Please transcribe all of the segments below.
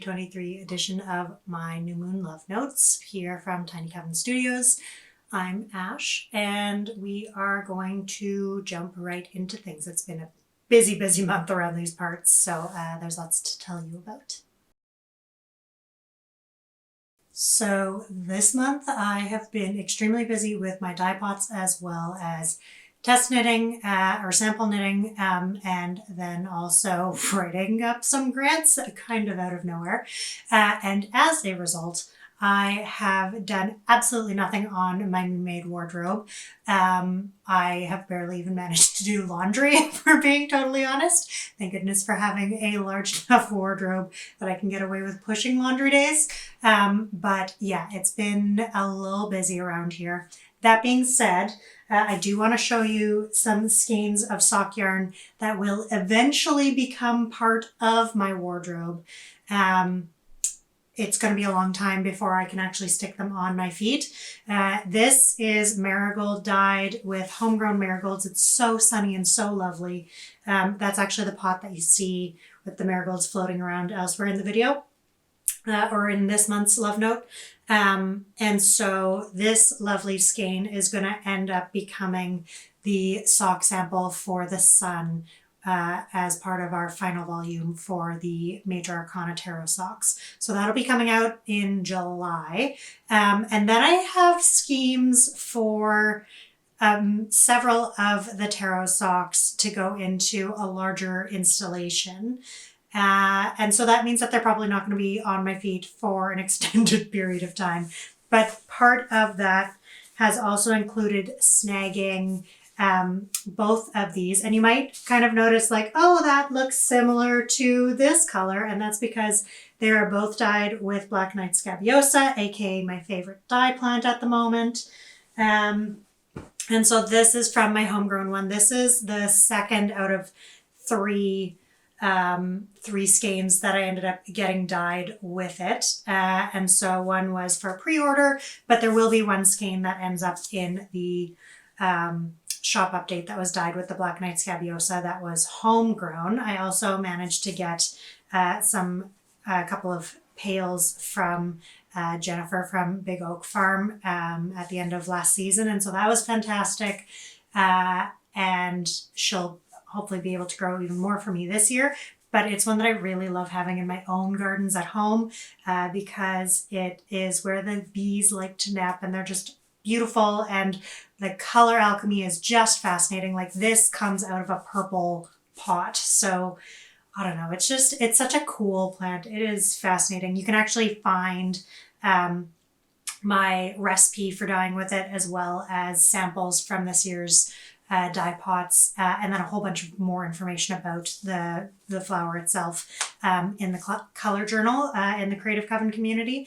2023 edition of my New Moon Love Notes here from Tiny Coven Studios. I'm Ash, and we are going to jump right into things. It's been a busy month around these parts, so there's lots to tell you about. So this month I have been extremely busy with my dye pots as well as test knitting or sample knitting, and then also writing up some grants kind of out of nowhere. And as a result, I have done absolutely nothing on my new made wardrobe. I have barely even managed to do laundry, if we're being totally honest. Thank goodness for having a large enough wardrobe that I can get away with pushing laundry days. But yeah, it's been a little busy around here. That being said, I do want to show you some skeins of sock yarn that will eventually become part of my wardrobe. It's going to be a long time before I can actually stick them on my feet. This is marigold dyed with homegrown marigolds. It's so sunny and so lovely. That's actually the pot that you see with the marigolds floating around elsewhere in the video. Or in this month's love note. And so this lovely skein is going to end up becoming the sock sample for the sun as part of our final volume for the Major Arcana Tarot socks. So that'll be coming out in July. And then I have schemes for several of the tarot socks to go into a larger installation. And so that means that they're probably not going to be on my feet for an extended period of time. But part of that has also included snagging both of these. And you might kind of notice like, oh, that looks similar to this color. And that's because they are both dyed with Black Knight Scabiosa, aka my favorite dye plant at the moment. And so this is from my homegrown one. This is the second out of three skeins that I ended up getting dyed with it. And so one was for pre-order, but there will be one skein that ends up in the shop update that was dyed with the Black Knight Scabiosa that was homegrown. I also managed to get a couple of pails from Jennifer from Big Oak Farm at the end of last season. And so that was fantastic. And she'll hopefully be able to grow even more for me this year. But it's one that I really love having in my own gardens at home because it is where the bees like to nap and they're just beautiful. And the color alchemy is just fascinating. Like this comes out of a purple pot. So I don't know, it's such a cool plant. It is fascinating. You can actually find my recipe for dyeing with it as well as samples from this year's dye pots, and then a whole bunch of more information about the flower itself in the color journal in the Creative Coven community.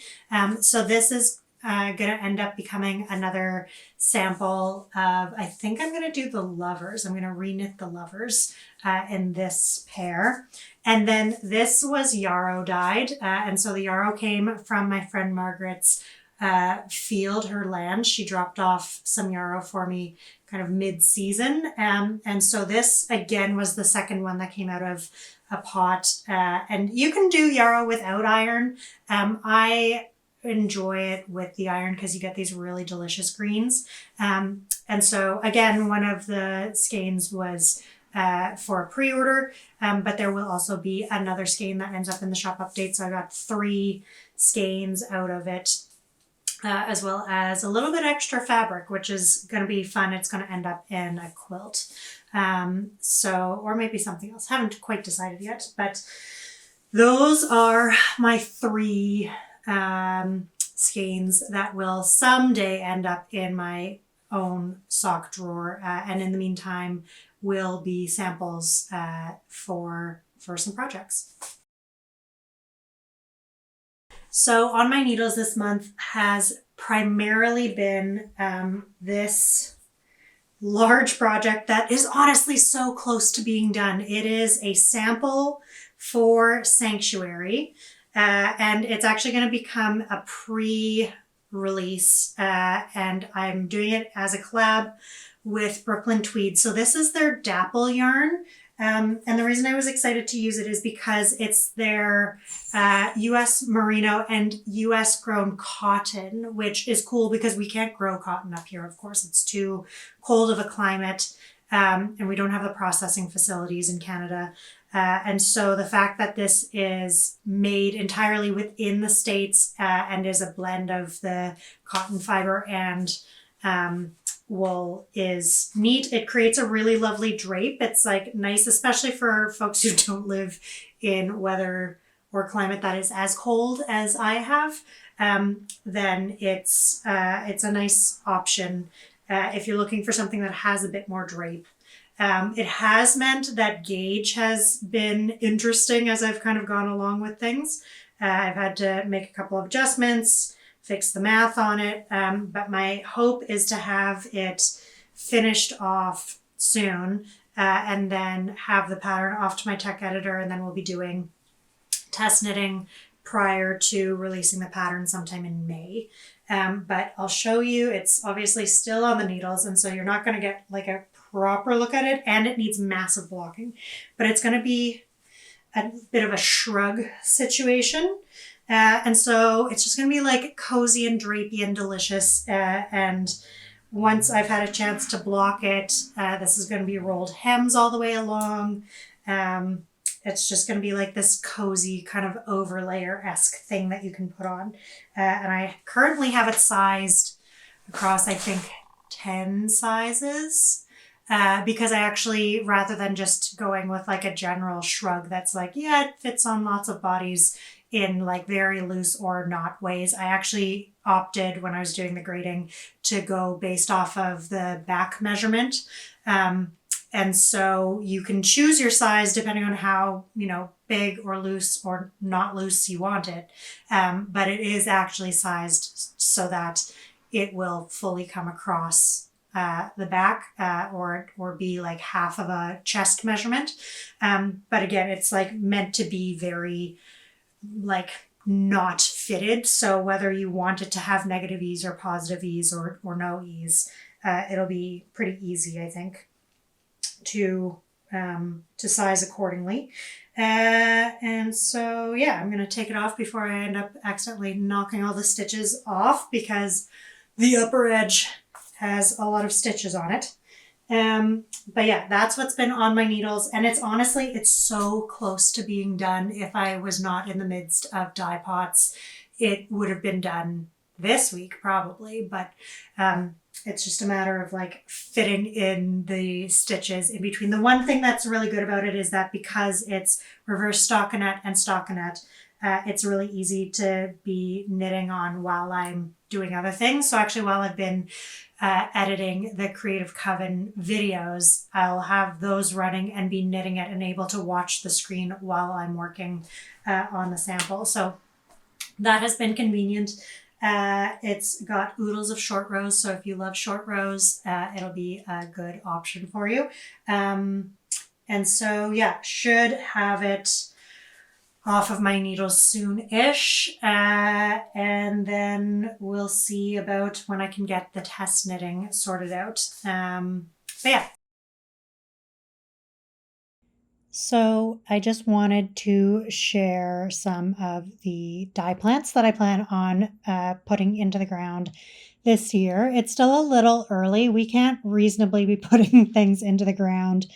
So this is going to end up becoming another sample of, I think I'm going to do the lovers. I'm going to reknit the lovers in this pair. And then this was yarrow dyed. And so the yarrow came from my friend Margaret's field, her land. She dropped off some yarrow for me kind of mid-season. And so this again was the second one that came out of a pot. And you can do yarrow without iron. I enjoy it with the iron because you get these really delicious greens. And so again, one of the skeins was for a pre-order, but there will also be another skein that ends up in the shop update. So I got 3 skeins out of it. As well as a little bit extra fabric, which is going to be fun. It's going to end up in a quilt. Or maybe something else. Haven't quite decided yet, but those are my 3 skeins that will someday end up in my own sock drawer. And in the meantime, will be samples for some projects. So on my needles this month has primarily been this large project that is honestly so close to being done. It is a sample for Sanctuary, and it's actually going to become a pre-release, and I'm doing it as a collab with Brooklyn Tweed. So this is their Dapple yarn. And the reason I was excited to use it is because it's their US merino and US grown cotton, which is cool because we can't grow cotton up here. Of course, it's too cold of a climate, and we don't have the processing facilities in Canada. And so the fact that this is made entirely within the States and is a blend of the cotton fiber and wool is neat. It creates a really lovely drape. It's like nice, especially for folks who don't live in weather or climate that is as cold as I have. Then it's a nice option if you're looking for something that has a bit more drape. It has meant that gauge has been interesting as I've kind of gone along with things. I've had to make a couple of adjustments, fix the math on it, but my hope is to have it finished off soon and then have the pattern off to my tech editor, and then we'll be doing test knitting prior to releasing the pattern sometime in May. But I'll show you, it's obviously still on the needles, and so you're not going to get like a proper look at it, and it needs massive blocking, but it's going to be a bit of a shrug situation. And so it's just going to be like cozy and drapey and delicious. And once I've had a chance to block it, this is going to be rolled hems all the way along. It's just going to be like this cozy kind of overlayer-esque thing that you can put on. And I currently have it sized across, I think, 10 sizes. Because I actually, rather than just going with like a general shrug that's like, yeah, it fits on lots of bodies in like very loose or not ways, I actually opted when I was doing the grading to go based off of the back measurement. And so you can choose your size depending on how, big or loose or not loose you want it. But it is actually sized so that it will fully come across the back or be like half of a chest measurement. But again, it's like meant to be very like not fitted. So whether you want it to have negative ease or positive ease or no ease, it'll be pretty easy, I think, to size accordingly. And so, yeah, I'm going to take it off before I end up accidentally knocking all the stitches off because the upper edge has a lot of stitches on it. But yeah, that's what's been on my needles. And it's so close to being done. If I was not in the midst of dye pots, it would have been done this week probably. But it's just a matter of like fitting in the stitches in between. The one thing that's really good about it is that because it's reverse stockinette and stockinette, it's really easy to be knitting on while I'm doing other things. So actually while I've been editing the Creative Coven videos, I'll have those running and be knitting it and able to watch the screen while I'm working on the sample. So that has been convenient. It's got oodles of short rows. So if you love short rows, it'll be a good option for you. And so yeah, should have it off of my needles soon-ish, and then we'll see about when I can get the test knitting sorted out. But yeah. So I just wanted to share some of the dye plants that I plan on putting into the ground this year. It's still a little early. We can't reasonably be putting things into the ground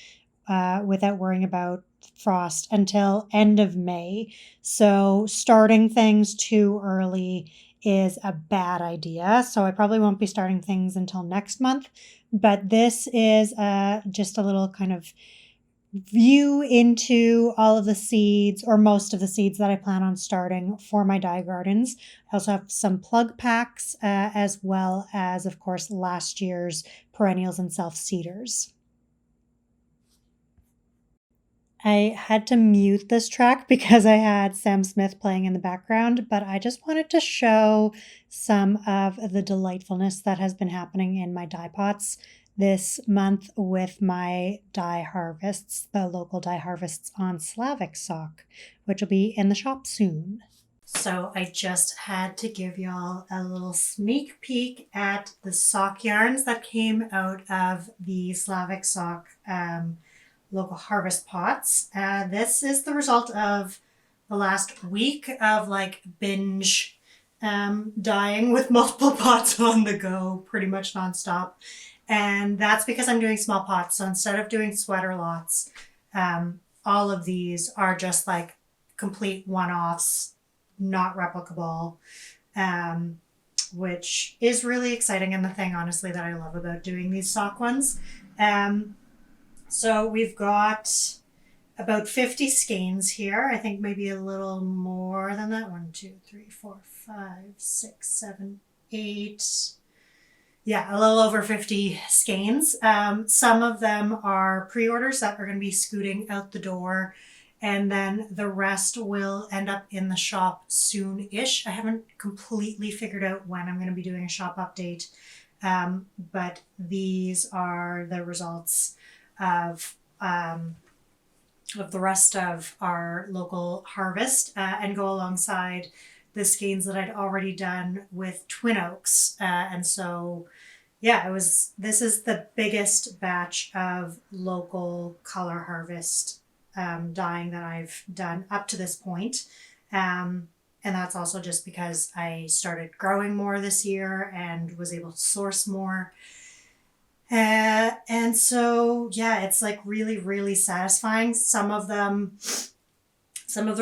without worrying about frost until end of May. So starting things too early is a bad idea. So I probably won't be starting things until next month. But this is just a little kind of view into all of the seeds or most of the seeds that I plan on starting for my dye gardens. I also have some plug packs as well as, of course, last year's perennials and self-seeders. I had to mute this track because I had Sam Smith playing in the background, but I just wanted to show some of the delightfulness that has been happening in my dye pots this month with my dye harvests, the local dye harvests on Slavic sock, which will be in the shop soon. So I just had to give y'all a little sneak peek at the sock yarns that came out of the Slavic sock local harvest pots. This is the result of the last week of like binge dyeing with multiple pots on the go pretty much nonstop. And that's because I'm doing small pots. So instead of doing sweater lots, all of these are just like complete one-offs, not replicable, which is really exciting and the thing, honestly, that I love about doing these sock ones. So we've got about 50 skeins here. I think maybe a little more than that. 1, 2, 3, 4, 5, 6, 7, 8. Yeah, a little over 50 skeins. Some of them are pre-orders that are going to be scooting out the door, and then the rest will end up in the shop soon-ish. I haven't completely figured out when I'm going to be doing a shop update, but these are the results of the rest of our local harvest, and go alongside the skeins that I'd already done with Twin Oaks. And so, yeah, this is the biggest batch of local color harvest dyeing that I've done up to this point. And that's also just because I started growing more this year and was able to source more. And so, yeah, it's like really, really satisfying. Some of the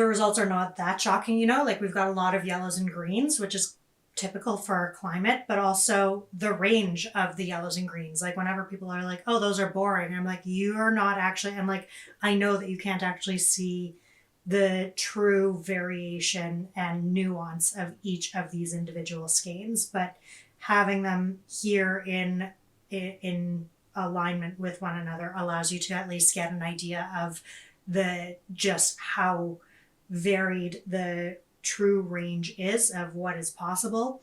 results are not that shocking, like we've got a lot of yellows and greens, which is typical for our climate, but also the range of the yellows and greens. Like whenever people are like, oh, those are boring, I'm like, you're not actually, I'm like, I know that you can't actually see the true variation and nuance of each of these individual skeins, but having them here in alignment with one another allows you to at least get an idea of just how varied the true range is of what is possible.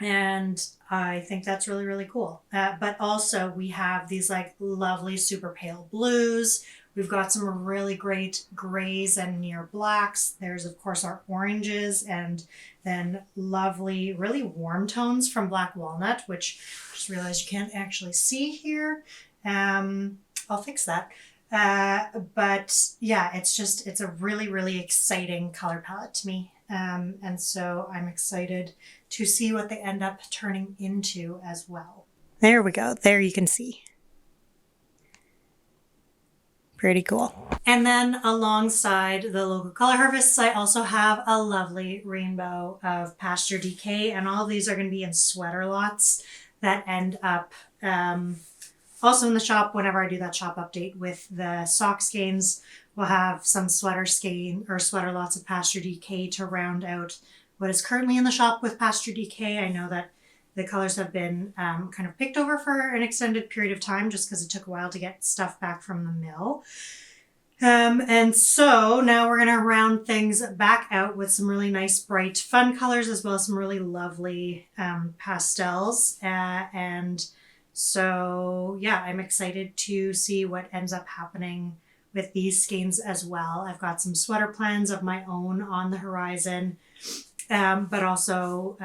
And I think that's really, really cool. But also we have these like lovely super pale blues. We've got some really great grays and near blacks. There's of course our oranges, and then lovely, really warm tones from black walnut, which I just realized you can't actually see here. I'll fix that. But yeah, it's a really, really exciting color palette to me. And so I'm excited to see what they end up turning into as well. There we go. There you can see. Pretty cool. And then alongside the local color harvests, I also have a lovely rainbow of pasture decay, and all of these are going to be in sweater lots that end up also in the shop. Whenever I do that shop update with the sock skeins, we'll have some sweater skein or sweater lots of pasture decay to round out what is currently in the shop with pasture decay. I know that the colors have been kind of picked over for an extended period of time just because it took a while to get stuff back from the mill. And so now we're going to round things back out with some really nice, bright, fun colors, as well as some really lovely pastels. And so, yeah, I'm excited to see what ends up happening with these skeins as well. I've got some sweater plans of my own on the horizon, but also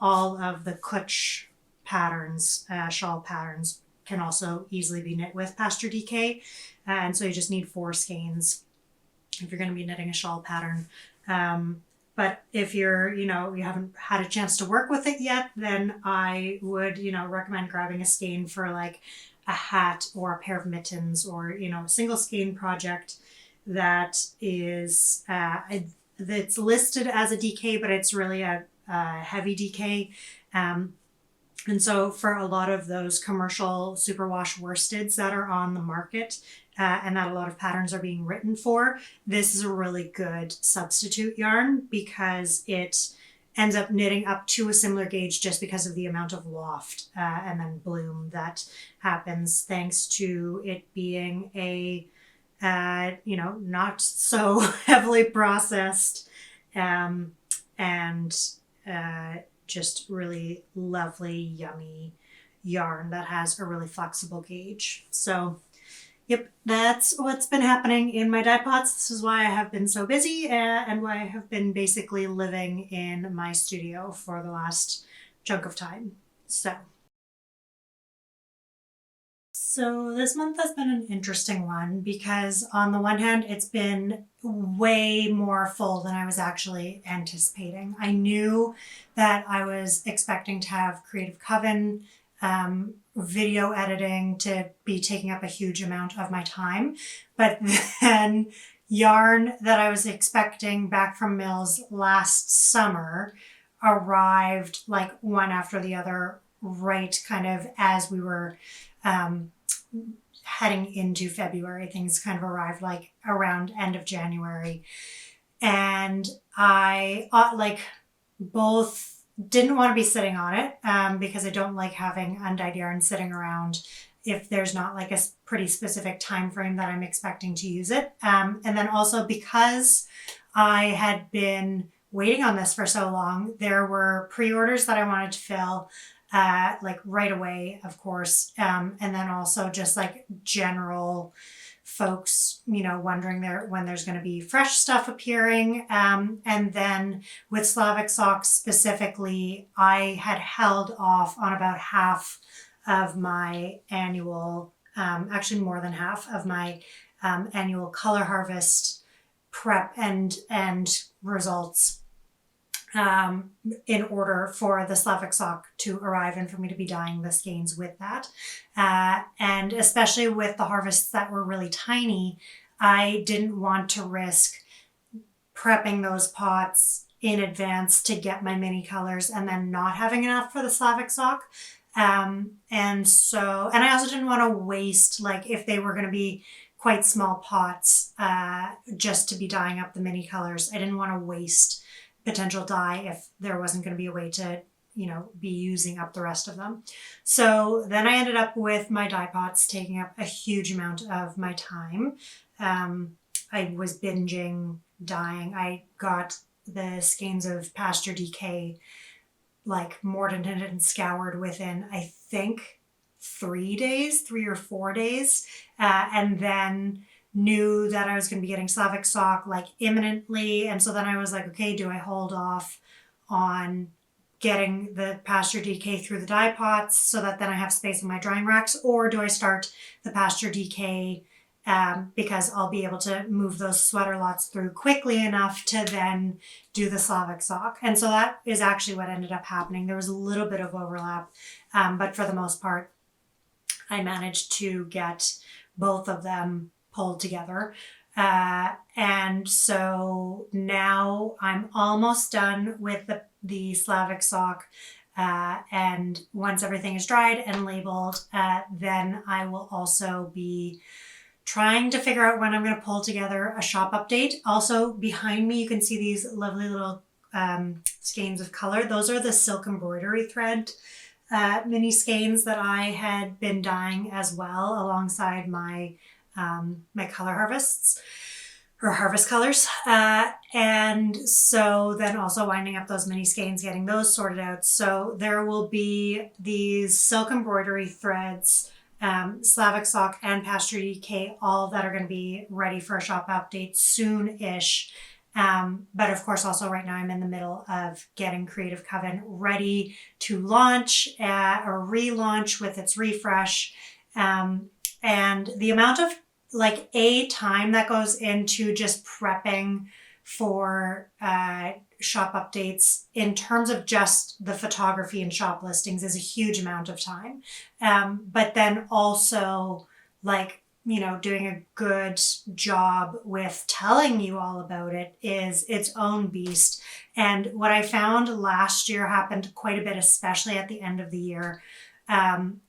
all of the Kutch patterns, shawl patterns, can also easily be knit with pasture decay. And so you just need 4 skeins if you're going to be knitting a shawl pattern. But if you're, you haven't had a chance to work with it yet, then I would, recommend grabbing a skein for like a hat or a pair of mittens, or, a single skein project that is, that's listed as a DK, but it's really a heavy DK. And so for a lot of those commercial superwash worsteds that are on the market, and that a lot of patterns are being written for, this is a really good substitute yarn because it ends up knitting up to a similar gauge just because of the amount of loft and then bloom that happens thanks to it being a, not so heavily processed and just really lovely, yummy yarn that has a really flexible gauge. So, yep, that's what's been happening in my dye pots. This is why I have been so busy and why I have been basically living in my studio for the last chunk of time. So So this month has been an interesting one because on the one hand, it's been way more full than I was actually anticipating. I knew that I was expecting to have Creative Coven, video editing to be taking up a huge amount of my time, but then yarn that I was expecting back from Mills last summer arrived like one after the other, right kind of as we were um, heading into February. Things kind of arrived like around end of January. And I like both didn't want to be sitting on it because I don't like having undyed yarn sitting around if there's not like a pretty specific time frame that I'm expecting to use it. And then also because I had been waiting on this for so long, there were pre-orders that I wanted to fill like right away, of course. And then also just like general folks, wondering when there's going to be fresh stuff appearing. And then with Slavic socks specifically, I had held off on about half of my annual, actually more than half of my annual color harvest prep and results in order for the Slavic sock to arrive and for me to be dyeing the skeins with that. And especially with the harvests that were really tiny, I didn't want to risk prepping those pots in advance to get my mini colors and then not having enough for the Slavic sock. And I also didn't want to waste, like if they were going to be quite small pots just to be dyeing up the mini colors, I didn't want to waste potential dye if there wasn't going to be a way to, be using up the rest of them. So then I ended up with my dye pots taking up a huge amount of my time. I was binging dyeing. I got the skeins of Pasture DK like mortared and scoured within, I think, 3 or 4 days. And then knew that I was going to be getting Slavic sock like imminently. And so then I was like, okay, do I hold off on getting the Pasture DK through the dye pots so that then I have space in my drying racks? Or do I start the Pasture DK because I'll be able to move those sweater lots through quickly enough to then do the Slavic sock? And so that is actually what ended up happening. There was a little bit of overlap, but for the most part, I managed to get both of them pulled together. And so now I'm almost done with the Slavic sock. And once everything is dried and labeled, then I will also be trying to figure out when I'm going to pull together a shop update. Also behind me, you can see these lovely little skeins of color. Those are the silk embroidery thread mini skeins that I had been dyeing as well alongside my my color harvests or harvest colors. And so then also winding up those mini skeins, getting those sorted out. So there will be these silk embroidery threads, Slavic sock and Pasture DK, all that are going to be ready for a shop update soon-ish. But of course, also right now I'm in the middle of getting Creative Coven ready to launch or relaunch with its refresh. And the amount of like time that goes into just prepping for shop updates in terms of just the photography and shop listings is a huge amount of time. But then also like, doing a good job with telling you all about it is its own beast. And what I found last year happened quite a bit, especially at the end of the year,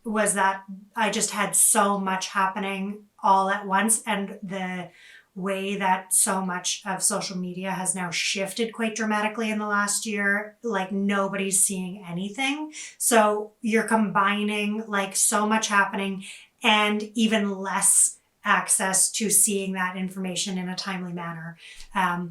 was that I just had so much happening all at once. And the way that so much of social media has now shifted quite dramatically in the last year, like nobody's seeing anything. So you're combining like so much happening and even less access to seeing that information in a timely manner. I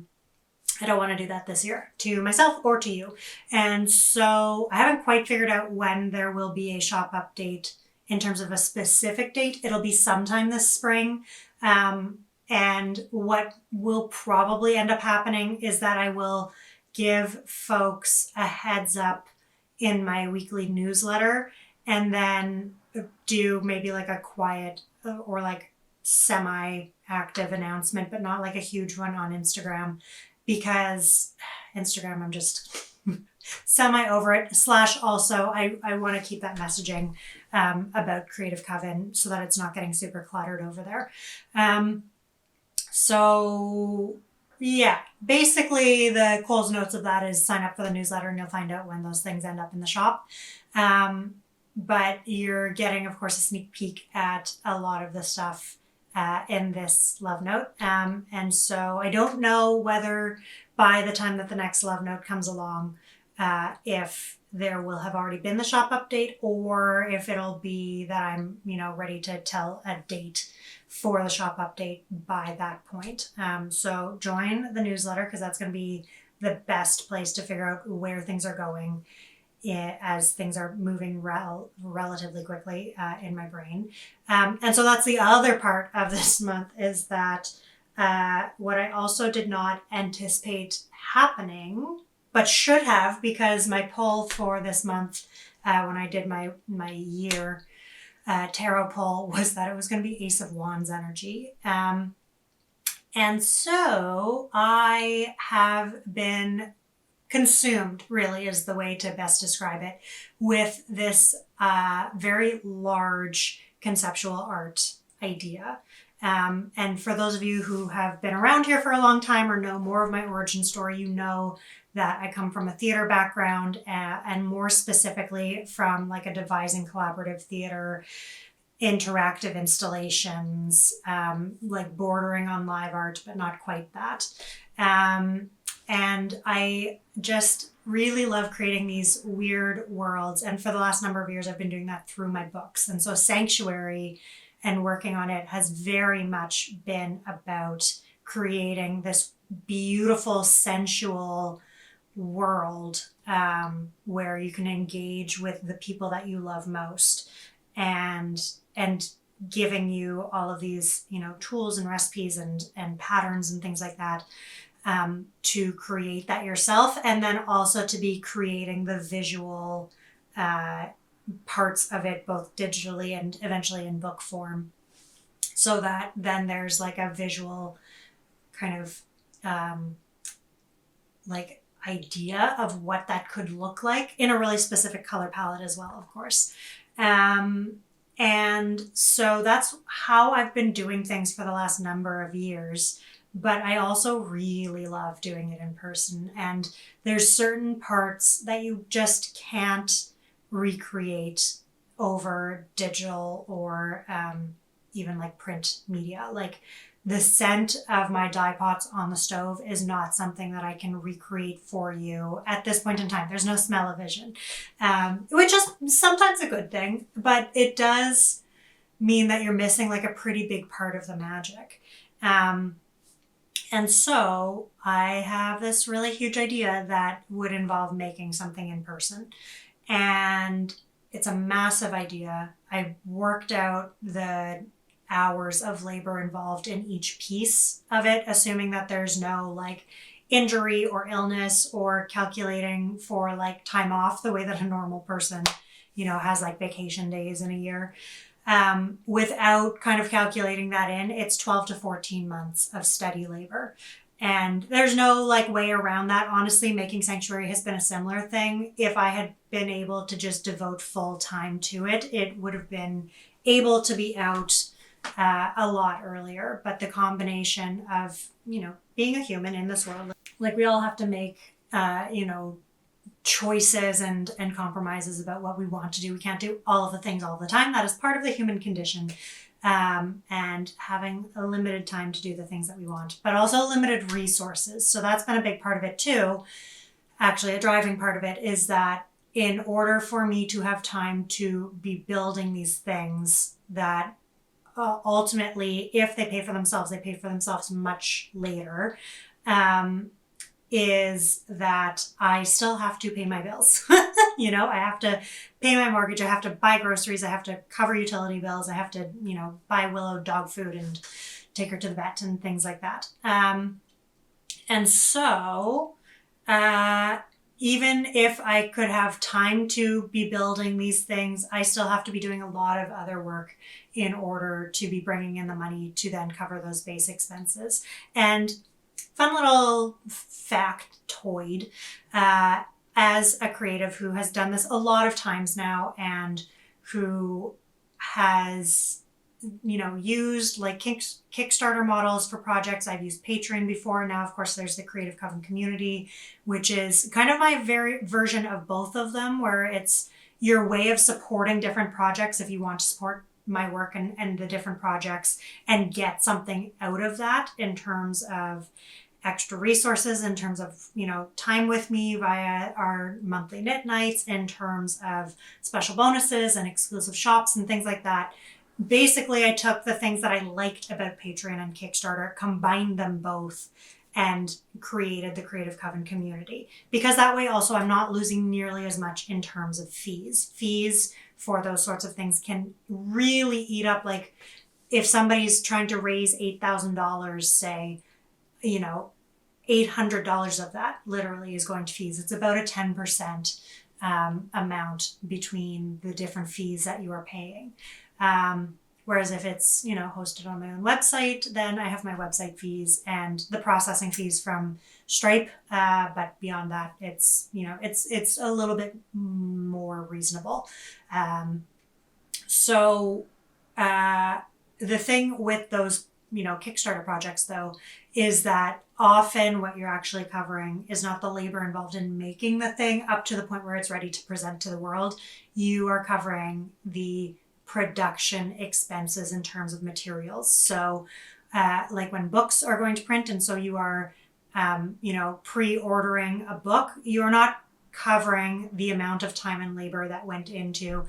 don't want to do that this year to myself or to you. And so I haven't quite figured out when there will be a shop update in terms of a specific date. It'll be sometime this spring. And what will probably end up happening is that I will give folks a heads up in my weekly newsletter. And then do maybe like a quiet or like semi-active announcement, but not like a huge one on Instagram, because Instagram, I'm just semi over it. / also, I want to keep that messaging about Creative Coven so that it's not getting super cluttered over there. So yeah, basically the Coles notes of that is sign up for the newsletter and you'll find out when those things end up in the shop. But you're getting, of course, a sneak peek at a lot of the stuff in this love note. And so I don't know whether by the time that the next love note comes along, if there will have already been the shop update, or if it'll be that I'm, ready to tell a date for the shop update by that point. So join the newsletter, because that's going to be the best place to figure out where things are going as things are moving relatively quickly in my brain. And so that's the other part of this month, is that what I also did not anticipate happening, but should have, because my pull for this month, when I did my year tarot pull, was that it was going to be Ace of Wands energy. And so I have been consumed, really is the way to best describe it, with this very large conceptual art idea. And for those of you who have been around here for a long time or know more of my origin story, you know that I come from a theater background, and more specifically from like a devising collaborative theater, interactive installations, like bordering on live art, but not quite that. And I just really love creating these weird worlds. And for the last number of years, I've been doing that through my books. And so Sanctuary and working on it has very much been about creating this beautiful, sensual world where you can engage with the people that you love most, and giving you all of these, tools and recipes and patterns and things like that, to create that yourself, and then also to be creating the visual parts of it, both digitally and eventually in book form, so that then there's like a visual kind of like idea of what that could look like in a really specific color palette as well, of course. And so that's how I've been doing things for the last number of years. But I also really love doing it in person. And there's certain parts that you just can't recreate over digital or even like print media. Like the scent of my dye pots on the stove is not something that I can recreate for you at this point in time. There's no smell-o-vision, which is sometimes a good thing, but it does mean that you're missing like a pretty big part of the magic. And so I have this really huge idea that would involve making something in person. And it's a massive idea. I worked out the hours of labor involved in each piece of it, assuming that there's no like injury or illness, or calculating for like time off the way that a normal person, has like vacation days in a year. Without kind of calculating that in, it's 12 to 14 months of steady labor. And there's no like way around that. Honestly, making Sanctuary has been a similar thing. If I had been able to just devote full time to it, it would have been able to be out a lot earlier. But the combination of, being a human in this world, like we all have to make, choices and compromises about what we want to do. We can't do all of the things all the time. That is part of the human condition. And having a limited time to do the things that we want, but also limited resources. So that's been a big part of it too. Actually, a driving part of it is that in order for me to have time to be building these things that ultimately, if they pay for themselves, they pay for themselves much later, is that I still have to pay my bills. I have to pay my mortgage. I have to buy groceries. I have to cover utility bills. I have to, buy Willow dog food and take her to the vet and things like that. And so even if I could have time to be building these things, I still have to be doing a lot of other work in order to be bringing in the money to then cover those base expenses. And fun little factoid, as a creative who has done this a lot of times now and who has used like Kickstarter models for projects. I've used Patreon before. Now, of course, there's the Creative Coven community, which is kind of my very version of both of them, where it's your way of supporting different projects if you want to support my work and the different projects and get something out of that in terms of extra resources, in terms of time with me via our monthly knit nights, in terms of special bonuses and exclusive shops and things like that. Basically, I took the things that I liked about Patreon and Kickstarter, combined them both, and created the Creative Coven community. Because that way also I'm not losing nearly as much in terms of fees. Fees for those sorts of things can really eat up, like if somebody's trying to raise $8,000, say, $800 of that literally is going to fees. It's about a 10% amount between the different fees that you are paying. Whereas if it's, hosted on my own website, then I have my website fees and the processing fees from Stripe. But beyond that, it's a little bit more reasonable. So the thing with those, Kickstarter projects though, is that often what you're actually covering is not the labor involved in making the thing up to the point where it's ready to present to the world. You are covering the production expenses in terms of materials. So like when books are going to print, and so you are pre-ordering a book, you're not covering the amount of time and labor that went into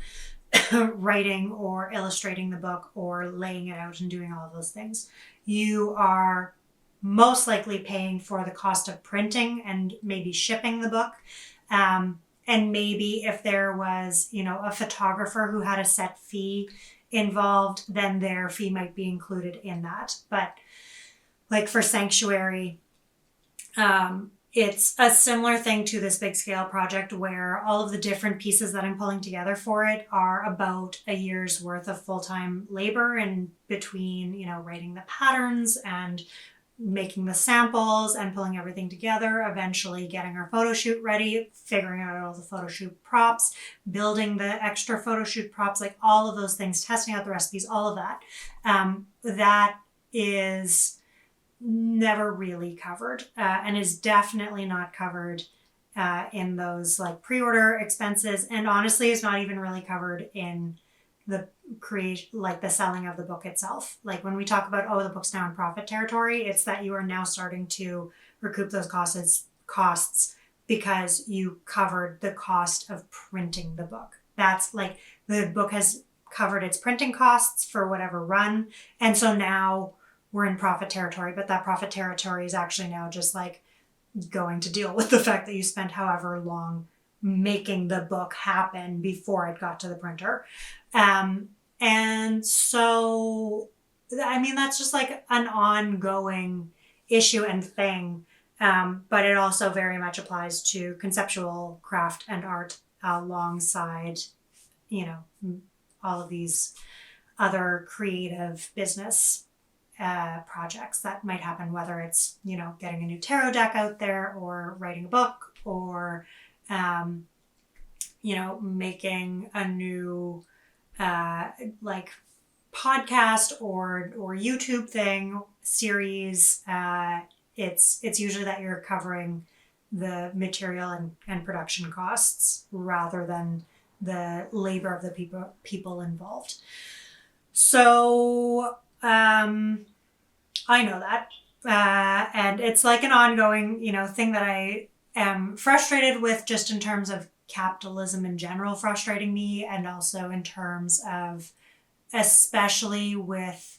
writing or illustrating the book or laying it out and doing all of those things. You are most likely paying for the cost of printing and maybe shipping the book. And maybe if there was, a photographer who had a set fee involved, then their fee might be included in that. But like for Sanctuary, it's a similar thing to this big scale project where all of the different pieces that I'm pulling together for it are about a year's worth of full-time labor in between, writing the patterns and making the samples and pulling everything together, eventually getting our photo shoot ready, figuring out all the photo shoot props, building the extra photo shoot props, like all of those things, testing out the recipes, all of that. That is never really covered and is definitely not covered in those like pre-order expenses, and honestly is not even really covered in the the selling of the book itself. Like when we talk about, the book's now in profit territory, it's that you are now starting to recoup those costs because you covered the cost of printing the book. That's like the book has covered its printing costs for whatever run. And so now we're in profit territory, but that profit territory is actually now just like going to deal with the fact that you spent however long making the book happen before it got to the printer. And so, that's just like an ongoing issue and thing. But it also very much applies to conceptual craft and art alongside, all of these other creative business projects that might happen, whether it's, getting a new tarot deck out there or writing a book or, making a new podcast or YouTube thing, series. It's usually that you're covering the material and production costs rather than the labor of the people involved. So I know that. And it's like an ongoing, thing that I am frustrated with, just in terms of capitalism in general frustrating me, and also in terms of, especially with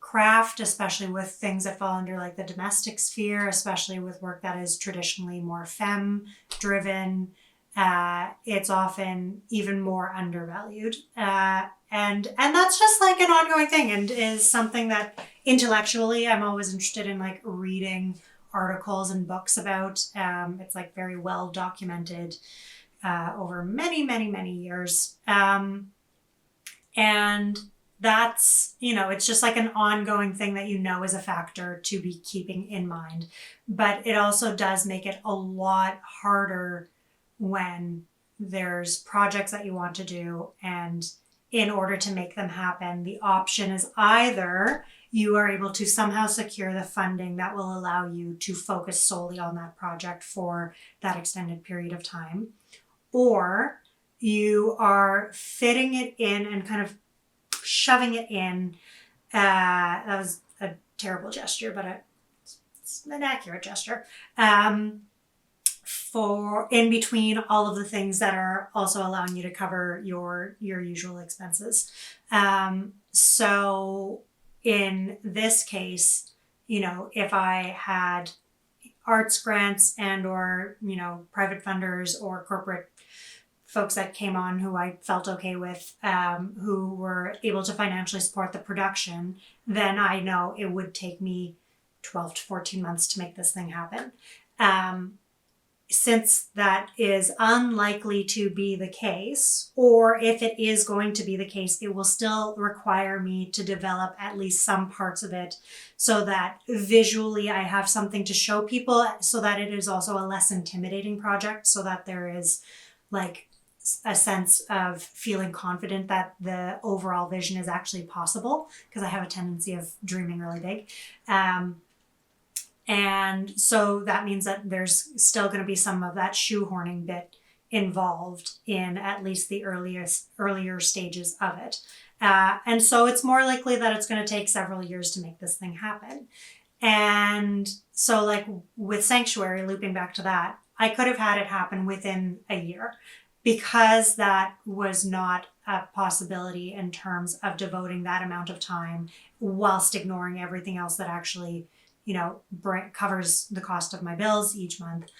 craft, especially with things that fall under like the domestic sphere, especially with work that is traditionally more femme driven, it's often even more undervalued. And that's just like an ongoing thing, and is something that intellectually I'm always interested in, like reading articles and books about. It's like very well documented over many, many, many years. And that's, it's just like an ongoing thing that is a factor to be keeping in mind. But it also does make it a lot harder when there's projects that you want to do, and in order to make them happen, the option is either you are able to somehow secure the funding that will allow you to focus solely on that project for that extended period of time, or you are fitting it in and kind of shoving it in. That was a terrible gesture, but it's an accurate gesture. For in between all of the things that are also allowing you to cover your usual expenses. So in this case, if I had arts grants and or, private funders or corporate folks that came on who I felt okay with, who were able to financially support the production, then I know it would take me 12 to 14 months to make this thing happen. Since that is unlikely to be the case, or if it is going to be the case, it will still require me to develop at least some parts of it so that visually I have something to show people, so that it is also a less intimidating project, so that there is like a sense of feeling confident that the overall vision is actually possible, because I have a tendency of dreaming really big. And so that means that there's still going to be some of that shoehorning bit involved in at least the earlier stages of it. And so it's more likely that it's going to take several years to make this thing happen. And so like with Sanctuary, looping back to that, I could have had it happen within a year, because that was not a possibility in terms of devoting that amount of time whilst ignoring everything else that actually covers the cost of my bills each month.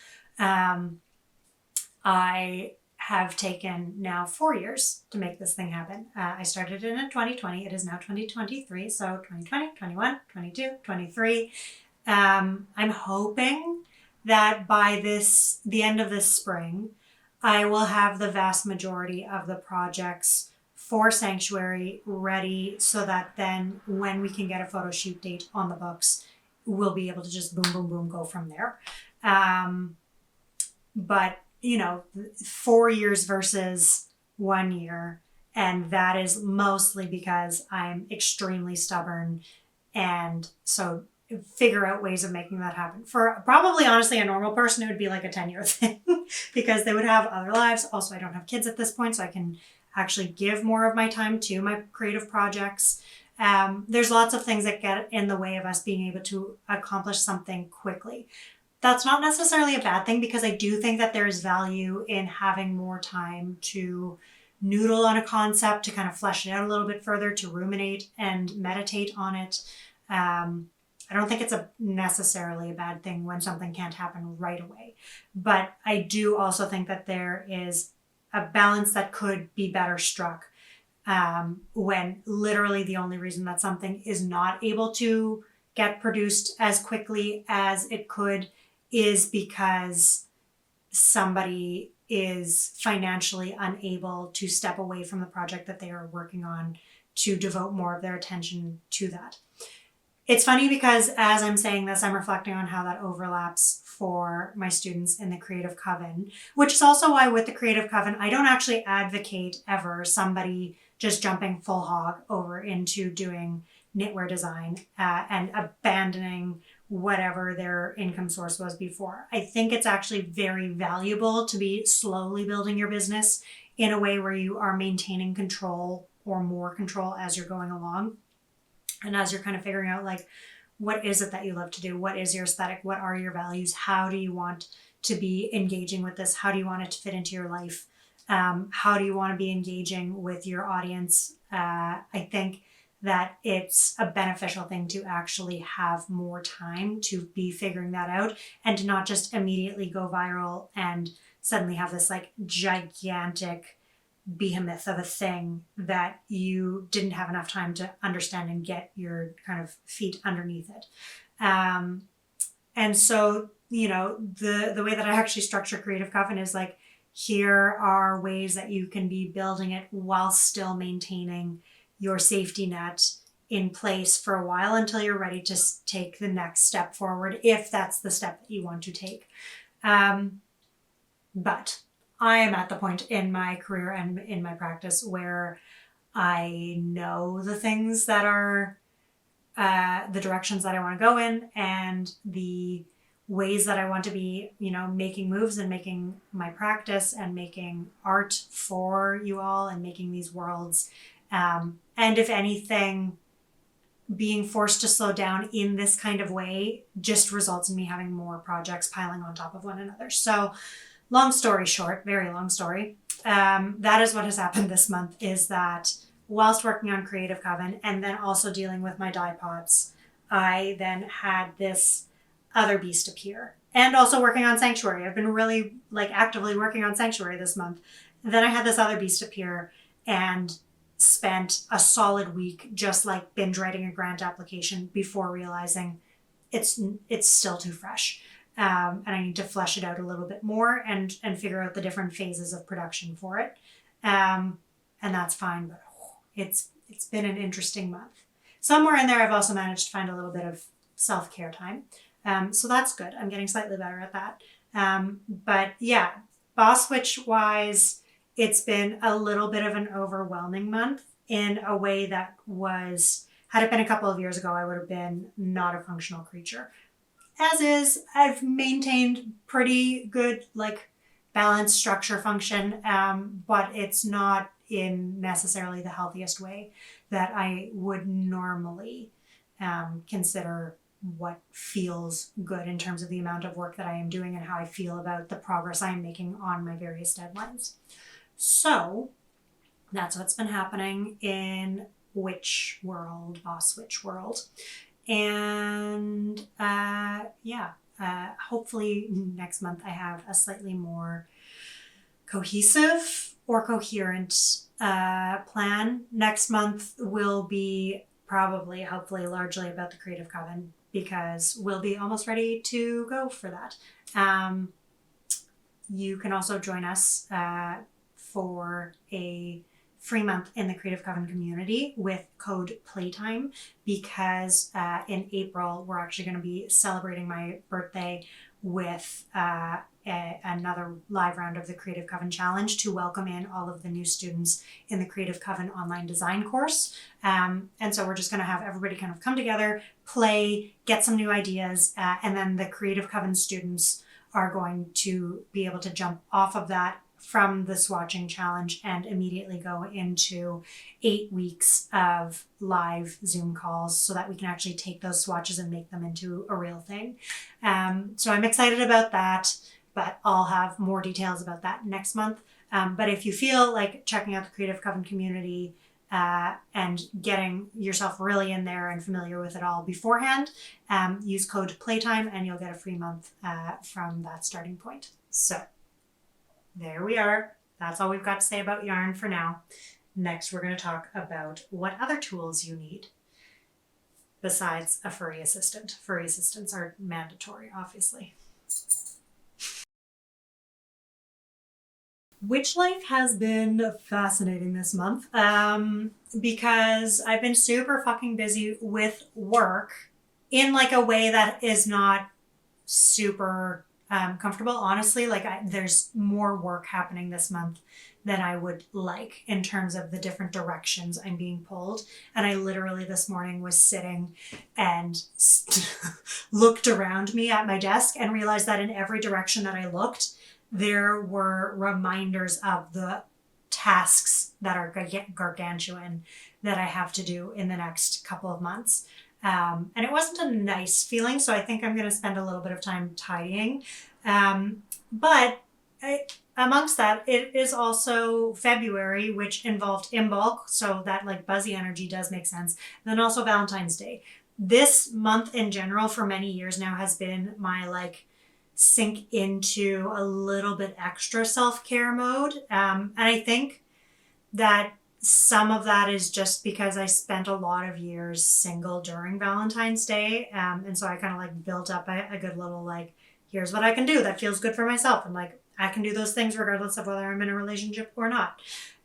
I have taken now 4 years to make this thing happen. I started in 2020. It is now 2023. So 2020, 21, 22, 23. I'm hoping that by the end of this spring, I will have the vast majority of the projects for Sanctuary ready, so that then when we can get a photo shoot date on the books, we'll be able to just boom, boom, boom, go from there. But, 4 years versus 1 year. And that is mostly because I'm extremely stubborn. And so figure out ways of making that happen. For probably, honestly, a normal person, it would be like a 10-year thing because they would have other lives. Also, I don't have kids at this point, so I can actually give more of my time to my creative projects. There's lots of things that get in the way of us being able to accomplish something quickly. That's not necessarily a bad thing, because I do think that there is value in having more time to noodle on a concept, to kind of flesh it out a little bit further, to ruminate and meditate on it. I don't think it's necessarily a bad thing when something can't happen right away. But I do also think that there is a balance that could be better struck when literally the only reason that something is not able to get produced as quickly as it could is because somebody is financially unable to step away from the project that they are working on to devote more of their attention to that. It's funny because as I'm saying this, I'm reflecting on how that overlaps for my students in the Creative Coven, which is also why with the Creative Coven, I don't actually advocate ever somebody just jumping full hog over into doing knitwear design and abandoning whatever their income source was before. I think it's actually very valuable to be slowly building your business in a way where you are maintaining control or more control as you're going along. And as you're kind of figuring out, like, what is it that you love to do? What is your aesthetic? What are your values? How do you want to be engaging with this? How do you want it to fit into your life? How do you want to be engaging with your audience? I think that it's a beneficial thing to actually have more time to be figuring that out and to not just immediately go viral and suddenly have this like gigantic behemoth of a thing that you didn't have enough time to understand and get your kind of feet underneath it. And so, the way that I actually structure Creative Coven is like, here are ways that you can be building it while still maintaining your safety net in place for a while until you're ready to take the next step forward, if that's the step that you want to take. But I am at the point in my career and in my practice where I know the things that are the directions that I want to go in, and the ways that I want to be, making moves and making my practice and making art for you all and making these worlds. And if anything, being forced to slow down in this kind of way just results in me having more projects piling on top of one another. So long story short, very long story, that is what has happened this month, is that whilst working on Creative Coven and then also dealing with my dye pots, I then had this other beast appear. And also working on Sanctuary. I've been really actively working on Sanctuary this month. And then I had this other beast appear and spent a solid week just binge writing a grant application before realizing it's still too fresh. And I need to flesh it out a little bit more and figure out the different phases of production for it. And that's fine, but it's been an interesting month. Somewhere in there, I've also managed to find a little bit of self-care time. So that's good. I'm getting slightly better at that. But yeah, boss switch wise, it's been a little bit of an overwhelming month in a way that had it been a couple of years ago, I would have been not a functional creature. As is, I've maintained pretty good, balance, structure, function, but it's not in necessarily the healthiest way that I would normally consider what feels good in terms of the amount of work that I am doing and how I feel about the progress I am making on my various deadlines. So that's what's been happening in Witch World, Boss Witch World. And hopefully next month I have a slightly more cohesive or coherent plan. Next month will be probably, hopefully, largely about the Creative Coven, because we'll be almost ready to go for that. You can also join us for a free month in the Creative Coven community with code Playtime, because in April we're actually going to be celebrating my birthday with another live round of the Creative Coven Challenge to welcome in all of the new students in the Creative Coven online design course. And so we're just going to have everybody kind of come together, play, get some new ideas, and then the Creative Coven students are going to be able to jump off of that from the swatching challenge and immediately go into 8 weeks of live Zoom calls so that we can actually take those swatches and make them into a real thing. So I'm excited about that, but I'll have more details about that next month. But if you feel like checking out the Creative Coven community and getting yourself really in there and familiar with it all beforehand, use code Playtime and you'll get a free month from that starting point. So there we are. That's all we've got to say about yarn for now. Next, we're going to talk about what other tools you need besides a furry assistant. Furry assistants are mandatory, obviously. Witch life has been fascinating this month because I've been super fucking busy with work in a way that is not super comfortable. Honestly, there's more work happening this month than I would like in terms of the different directions I'm being pulled. And I literally this morning was sitting and looked around me at my desk and realized that in every direction that I looked, there were reminders of the tasks that are gargantuan that I have to do in the next couple of months. And it wasn't a nice feeling, so I think I'm going to spend a little bit of time tidying. But amongst that, it is also February, which involved Imbolc, so that buzzy energy does make sense. And then also Valentine's Day. This month in general for many years now has been my sink into a little bit extra self-care mode. And I think that Some of that is just because I spent a lot of years single during Valentine's Day. And so I kind of like built up a good little like, here's what I can do that feels good for myself. And like, I can do those things regardless of whether I'm in a relationship or not.